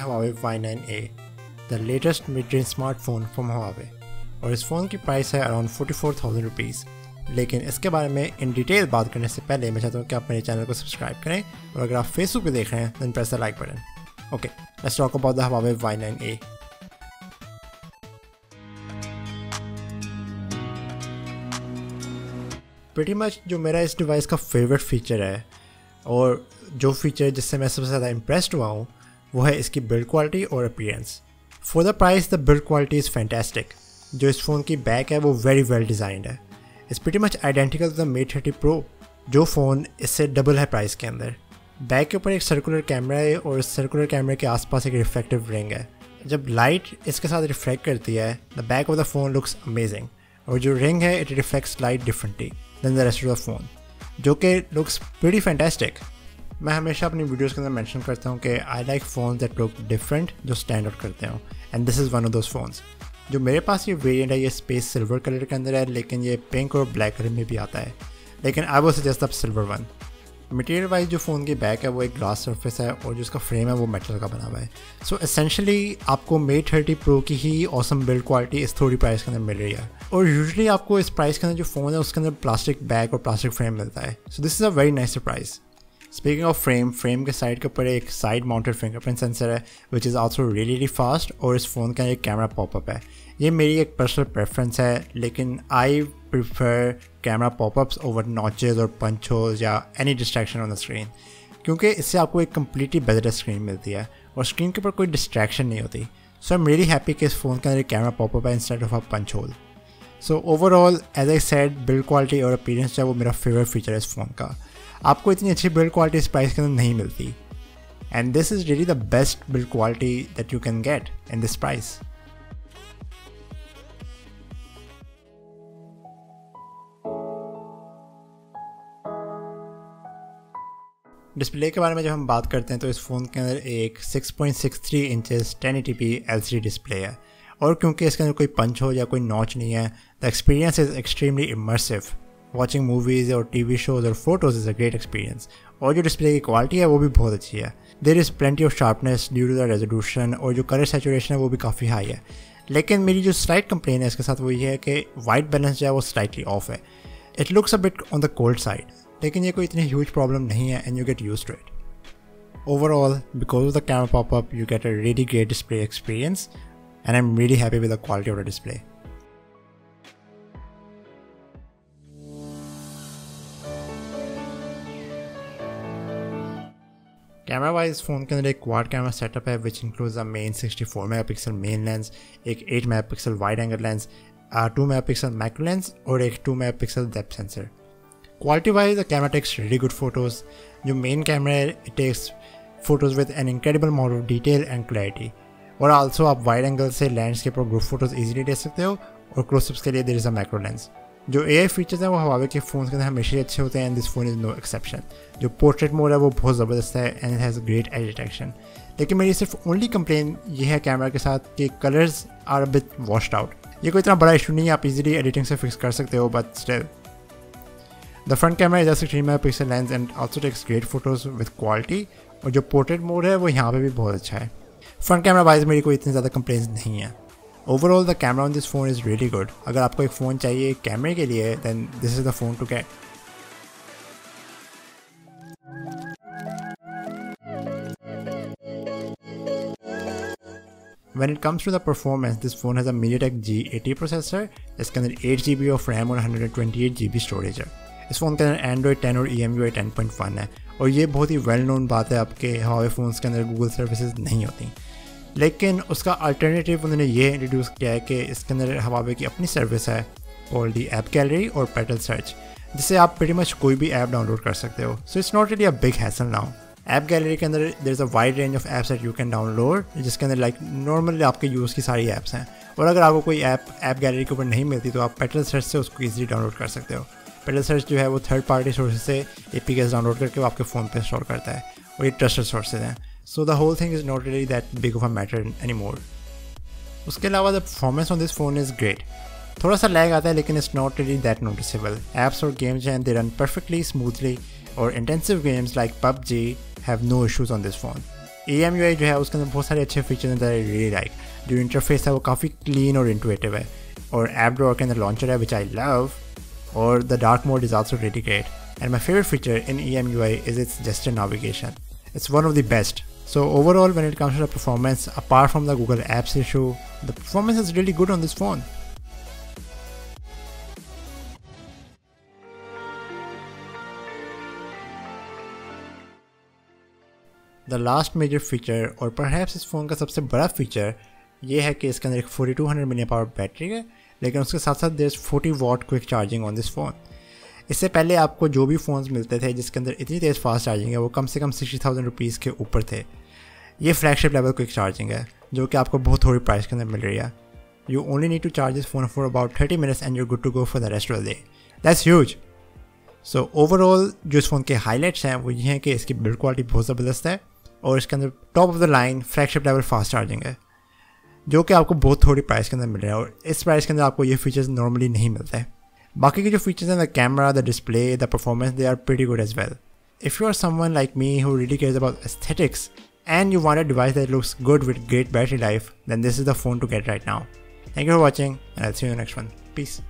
Huawei Y9A, the latest mid-range smartphone from Huawei, और इस phone की प्राइस है अराउंड 44,000 रुपीज़। लेकिन इसके बारे में इन डिटेल बात करने से पहले मैं चाहता हूँ कि आप मेरे चैनल को सब्सक्राइब करें, और अगर आप फेसबुक पे देख रहे हैं then press the like button. Okay, let's talk about the Huawei Y9A. pretty much जो मेरा इस डिवाइस का फेवरेट फीचर है और जो फीचर जिससे मैं सबसे ज़्यादा इम्प्रेस्ड हुआ हूँ वो है इसकी बिल्ड क्वालिटी और appearance. For the price the build quality is fantastic. जो इस फ़ोन की बैक है वो वेरी वेल डिज़ाइंड है। It's pretty much identical to the Mate 30 Pro, जो फ़ोन इससे डबल है प्राइस के अंदर। बैक के ऊपर एक सर्कुलर कैमरा है और इस सर्कुलर कैमरे के आसपास एक रिफ्लेक्टिव रिंग है। जब लाइट इसके साथ रिफ्लेक्ट करती है the back of the phone looks amazing, और जो रिंग है it reflects light differently than the rest of the phone, जो कि लुक्स प्रीटी फैंटास्टिक। मैं हमेशा अपनी वीडियोस के अंदर मेंशन करता हूँ कि I like phones that look different, जो स्टैंड आउट करते हो, and this is one of those phones. जो मेरे पास ये वेरिएंट है ये स्पेस सिल्वर कलर के अंदर है, लेकिन ये पिंक और ब्लैक कलर में भी आता है, लेकिन I would suggest the silver one. Material wise जो फ़ोन की बैक है वो एक ग्लास सरफेस है और जो इसका फ्रेम है वो मेटल का बना हुआ है। सो एसेंशली आपको Mate 30 Pro की ही ऑसम बिल्ड क्वालिटी इस थोड़ी प्राइस के अंदर मिल रही है, और यूजुअली आपको इस प्राइस के अंदर जो फ़ोन है उसके अंदर प्लास्टिक बैक और प्लास्टिक फ्रेम मिलता है। So this is a very nice surprise. Speaking of frame के साइड के ऊपर एक साइड माउंटेड फिंगरप्रिंट सेंसर है which is also really fast, और इस फ़ोन का एक कैमरा पॉपअप है। ये मेरी एक पर्सनल प्रेफरेंस है, लेकिन I prefer camera popups over notches और पंच होल्स या any distraction on the screen, क्योंकि इससे आपको एक कम्प्लीटली बेटर स्क्रीन मिलती है और स्क्रीन के ऊपर कोई डिस्ट्रैक्शन नहीं होती। So I am really happy कि इस फ़ोन के अंदर एक कैमरा पॉपअप है instead of a punch hole. So overall as I said build quality और अपीयरेंस जो है वो मेरा फेवरेट फीचर है इस फ़ोन का। आपको इतनी अच्छी बिल्ड क्वालिटी इस प्राइस के अंदर नहीं मिलती, and this is really the best build quality that you can get in this price. Display के बारे में जब हम बात करते हैं तो इस फ़ोन के अंदर एक 6.63 इंचेस 1080p LCD डिस्प्ले है, और क्योंकि इसके अंदर कोई पंच हो या कोई नॉच नहीं है the experience is extremely immersive. Watching movies और टीवी शोज़ और photos is a great experience, और जो डिस्प्ले की क्वालिटी है वो भी बहुत अच्छी है। There is plenty of sharpness due to the resolution, और जो कलर सैचुरेशन है वो भी काफ़ी हाई है। लेकिन मेरी जो स्लाइट कंप्लेन है इसके साथ वो ये है कि वाइट बैलेंस जो है वो स्लाइटली ऑफ है। It looks a bit on the cold side, लेकिन ये कोई इतनी ह्यूज प्रॉब्लम नहीं है and you get used to it. Overall because of the camera popup you get a really great display experience, and I am really happy with the quality of the display. Camera wise phone के अंदर एक quad camera setup है which includes a main 64 megapixel main lens, एक 8 megapixel wide angle lens, 2 megapixel macro lens और एक 2 megapixel depth sensor. Quality wise the camera takes really good photos. जो main camera है it takes photos with an incredible amount of detail and clarity, और also आप wide angle से landscape और group photos easily ले सकते हो, और क्लोजअप्स के लिए there is a macro lens. जो AI फीचर्स हैं वो Huawei के फ़ोन के अंदर हमेशा ही अच्छे होते हैं, and this phone is no exception. जो पोर्ट्रेट मोड है वो बहुत ज़बरदस्त है and has great edge detection. लेकिन मेरी सिर्फ ओनली कंप्लेन ये है कैमरा के साथ कि colours are a bit washed out. ये कोई इतना बड़ा इशू नहीं है, आप इजीली एडिटिंग से फिक्स कर सकते हो, but still the front camera is a 16 megapixel lens and also takes great photos with quality, और जो पोर्ट्रेट मोड है वो यहाँ पे भी बहुत अच्छा है। फ्रंट कैमरा वाइज मेरी कोई इतनी ज़्यादा कंप्लेंट्स नहीं है। Overall the camera on this phone is really good. अगर आपको एक फ़ोन चाहिए कैमरे के लिए then this is the phone to get. When it comes to the performance, this phone has a MediaTek G80 processor, इसके अंदर 8GB ऑफ रैम और 128GB स्टोरेज है। इस फ़ोन के अंदर Android 10 और EMUI 10.1 है, और ये बहुत ही वेल नोन बात है आपके Huawei फ़ोन्स के अंदर गूगल सर्विसेज नहीं होती। लेकिन उसका अल्टरनेटिव उन्होंने ये इंट्रोड्यूस किया है कि इसके अंदर Huawei की अपनी सर्विस है कॉल्ड दी ऐप गैलरी और पेटल सर्च, जिससे आप pretty much कोई भी ऐप डाउनलोड कर सकते हो। So it's not really a big hassle now. App gallery के अंदर there is a wide range of apps that you can download, जिसके अंदर लाइक नॉर्मली आपके यूज़ की सारी ऐप्स हैं, और अगर आपको कोई ऐप गैलरी के ऊपर नहीं मिलती तो आप पेटल सर्च से उसको ईजिली डाउनलोड कर सकते हो। पेटल सर्च जो है वो थर्ड पार्टी सोर्सेज से APKs डाउनलोड करके वो आपके फ़ोन पे इंस्टॉल करता है, और ये ट्रस्टेड सोर्सेज हैं। So the whole thing is not really that big of a matter any more. उसके अलावा the performance on this phone is great. थोड़ा सा लैग आता है लेकिन it's not really that noticeable. Apps और गेम्स हैं दे रन परफेक्टली स्मूथली, और intensive games like PUBG have no issues on this phone. EMUI जो है उसके अंदर बहुत सारे अच्छे फीचर्स हैं दैट आई रियली लाइक। जो इंटरफेस है वो काफ़ी क्लीन और इंटुइटिव है, और ऐप ड्रॉअर के अंदर लॉन्चर है विच आई लव, और the dark mode is also really great. And my favourite feature in EMUI is it's gesture navigation. It's one of the best. So overall, when it comes to the performance, apart from the Google Apps issue, the performance is really good on this phone. The last major feature, और perhaps इस phone का सबसे बड़ा feature, ये है कि इसके अंदर एक 4200 mAh बैटरी है, लेकिन उसके साथ साथ there's 40 watt quick charging on this phone. इससे पहले आपको जो भी फ़ोन्स मिलते थे जिसके अंदर इतनी तेज़ फास्ट चार्जिंग है वो कम से कम 60,000 रुपीज़ के ऊपर थे। ये फ्लैगशिप लेवल क्विक चार्जिंग है जो कि आपको बहुत थोड़ी प्राइस के अंदर मिल रही है। You only need to charge this phone for about 30 minutes and you're good to go for the rest of the day. That's huge. So overall जो इस फ़ोन के हाईलाइट्स हैं वो ये हैं कि इसकी बिल्ड क्वालिटी बहुत ज़बरदस्त है, और इसके अंदर top of the line flagship level fast charging है जो कि आपको बहुत थोड़ी प्राइस के अंदर मिल रहा है, और इस प्राइस के अंदर आपको ये फीचर्स नॉर्मली नहीं मिलते हैं। बाकी के जो फीचर्स हैं, the camera, the display, the performance, they are pretty good as well. If you are someone like me who really cares about aesthetics and you want a device that looks good with great battery life, then this is the phone to get right now. Thank you for watching, and I'll see you in the next one. Peace.